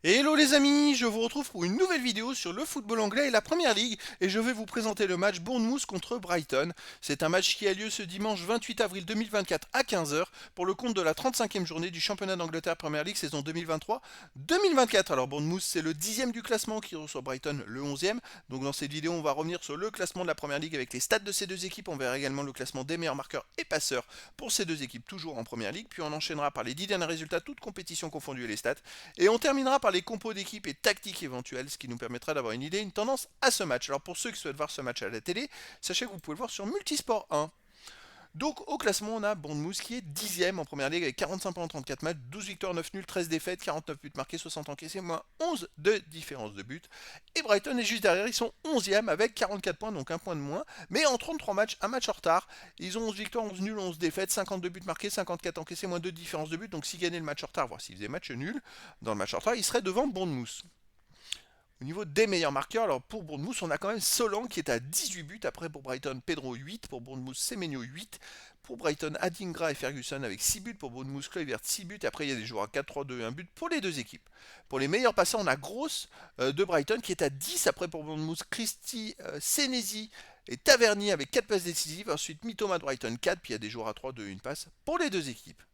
Hello les amis, je vous retrouve pour une nouvelle vidéo sur le football anglais et la Première Ligue et je vais vous présenter le match Bournemouth contre Brighton. C'est un match qui a lieu ce dimanche 28 avril 2024 à 15 heures pour le compte de la 35e journée du championnat d'Angleterre Première Ligue saison 2023-2024. Alors Bournemouth c'est le 10e du classement qui reçoit Brighton le 11e. Donc dans cette vidéo on va revenir sur le classement de la Première Ligue avec les stats de ces deux équipes. On verra également le classement des meilleurs marqueurs et passeurs pour ces deux équipes toujours en Première Ligue. Puis on enchaînera par les 10 derniers résultats toutes compétitions confondues et les stats. Et on terminera par les compos d'équipe et tactiques éventuelles, ce qui nous permettra d'avoir une idée, une tendance à ce match. Alors pour ceux qui souhaitent voir ce match à la télé, sachez que vous pouvez le voir sur Multisport 1. Donc au classement, on a Bournemouth qui est 10e en première ligue avec 45 points en 34 matchs, 12 victoires, 9 nuls, 13 défaites, 49 buts marqués, 60 encaissés, moins 11 de différence de but. Et Brighton est juste derrière, ils sont 11e avec 44 points, donc un point de moins. Mais en 33 matchs, un match en retard. Ils ont 11 victoires, 11 nuls, 11 défaites, 52 buts marqués, 54 encaissés, moins 2 de différence de but. Donc s'ils gagnaient le match en retard, voire s'ils faisaient match nul dans le match en retard, ils seraient devant Bournemouth. Au niveau des meilleurs marqueurs, alors pour Bournemouth, on a quand même Solanke qui est à 18 buts. Après pour Brighton, Pedro 8. Pour Bournemouth, Semenyo 8. Pour Brighton, Adingra et Ferguson avec 6 buts. Pour Bournemouth, Kluivert 6 buts. Et après, il y a des joueurs à 4-3-2 et 1 but pour les deux équipes. Pour les meilleurs passeurs, on a Gross de Brighton qui est à 10. Après pour Bournemouth, Christie, Senesi et Tavernier avec 4 passes décisives. Ensuite, Mitoma de Brighton 4. Puis il y a des joueurs à 3-2 et 1 passe pour les deux équipes.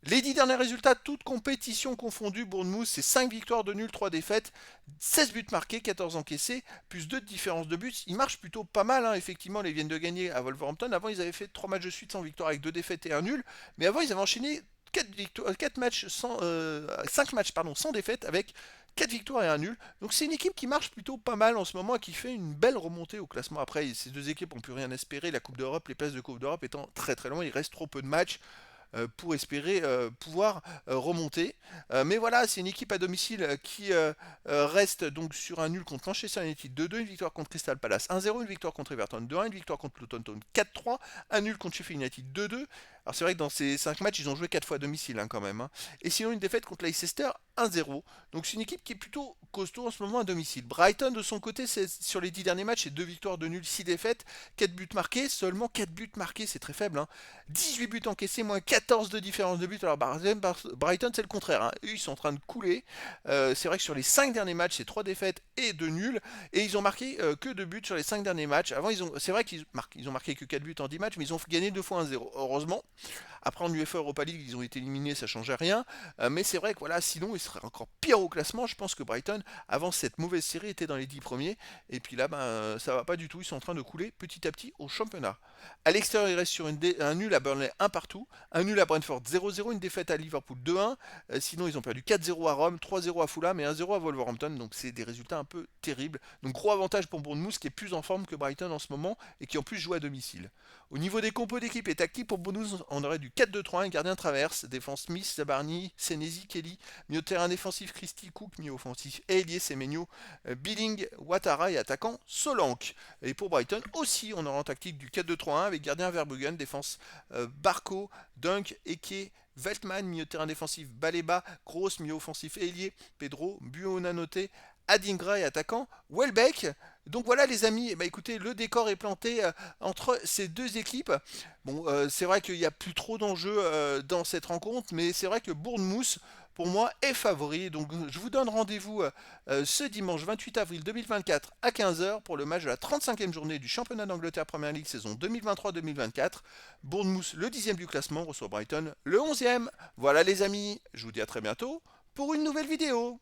Les 10 derniers résultats, toutes compétitions confondues, Bournemouth, c'est 5 victoires, 2 nuls, 3 défaites, 16 buts marqués, 14 encaissés, plus 2 de différence de buts. Ils marchent plutôt pas mal, hein. Effectivement, ils viennent de gagner à Wolverhampton. Avant, ils avaient fait 3 matchs de suite sans victoire avec 2 défaites et un nul. Mais avant, ils avaient enchaîné 4 matchs sans, 5 matchs sans défaite avec 4 victoires et un nul. Donc c'est une équipe qui marche plutôt pas mal en ce moment et qui fait une belle remontée au classement. Après, ces deux équipes n'ont plus rien espéré. La Coupe d'Europe, les places de Coupe d'Europe étant très très loin, il reste trop peu de matchs pour espérer pouvoir remonter. Mais voilà, c'est une équipe à domicile qui reste donc sur un nul contre Manchester United 2-2, une victoire contre Crystal Palace 1-0, une victoire contre Everton 2-1, une victoire contre Luton Town 4-3, un nul contre Sheffield United 2-2. Alors c'est vrai que dans ces 5 matchs, ils ont joué 4 fois à domicile quand même, hein. Et sinon une défaite contre Leicester 1-0. Donc c'est une équipe qui est plutôt costaud en ce moment à domicile. Brighton de son côté, sur les 10 derniers matchs, c'est 2 victoires, 2 nuls, 6 défaites, 4 buts marqués, seulement 4 buts marqués, c'est très faible, hein. 18 buts encaissés, moins 14 de différence de but. Alors Brighton, c'est le contraire, hein. Eux, ils sont en train de couler. C'est vrai que sur les 5 derniers matchs, c'est 3 défaites et 2 nuls. Et ils ont marqué que 2 buts sur les 5 derniers matchs. Avant, c'est vrai qu'ils ont marqué que 4 buts en 10 matchs, mais ils ont gagné 2 fois 1-0. Heureusement. Après, en UEFA Europa League, ils ont été éliminés, ça ne changeait rien. Mais c'est vrai que voilà, sinon, ils seraient encore pire au classement. Je pense que Brighton, avant cette mauvaise série, était dans les 10 premiers. Et puis là, ça va pas du tout. Ils sont en train de couler petit à petit au championnat. À l'extérieur, il reste sur un nul à Burnley 1 partout, un nul à Brentford 0-0, une défaite à Liverpool 2-1. Sinon, ils ont perdu 4-0 à Rome, 3-0 à Fulham et 1-0 à Wolverhampton. Donc, c'est des résultats un peu terribles. Donc, gros avantage pour Bournemouth qui est plus en forme que Brighton en ce moment et qui en plus joue à domicile. Au niveau des compos d'équipe et tactique, pour Bournemouth, on aurait du 4-2-3-1, un gardien traverse, défense Smith, Zabarni, Senesi, Kelly, milieu de terrain défensif Christie, Cook, milieu offensif Elie, Semenyo, Billing, Ouattara et attaquant Solanke. Et pour Brighton aussi, on aura en tactique du 4-2-3-1 avec gardien Verbruggen, défense Barco, Dunk, Eke, Veltman, milieu de terrain défensif Baleba, Gross, milieu offensif Elie, Pedro, Buonanotte, Adingra et attaquant Welbeck. Donc voilà les amis, écoutez, le décor est planté entre ces deux équipes. Bon, c'est vrai qu'il n'y a plus trop d'enjeux dans cette rencontre, mais c'est vrai que Bournemouth, pour moi, est favori. Donc je vous donne rendez-vous ce dimanche 28 avril 2024 à 15 heures pour le match de la 35e journée du championnat d'Angleterre Premier League saison 2023-2024. Bournemouth, le 10e du classement, reçoit Brighton, le 11e. Voilà les amis, je vous dis à très bientôt pour une nouvelle vidéo.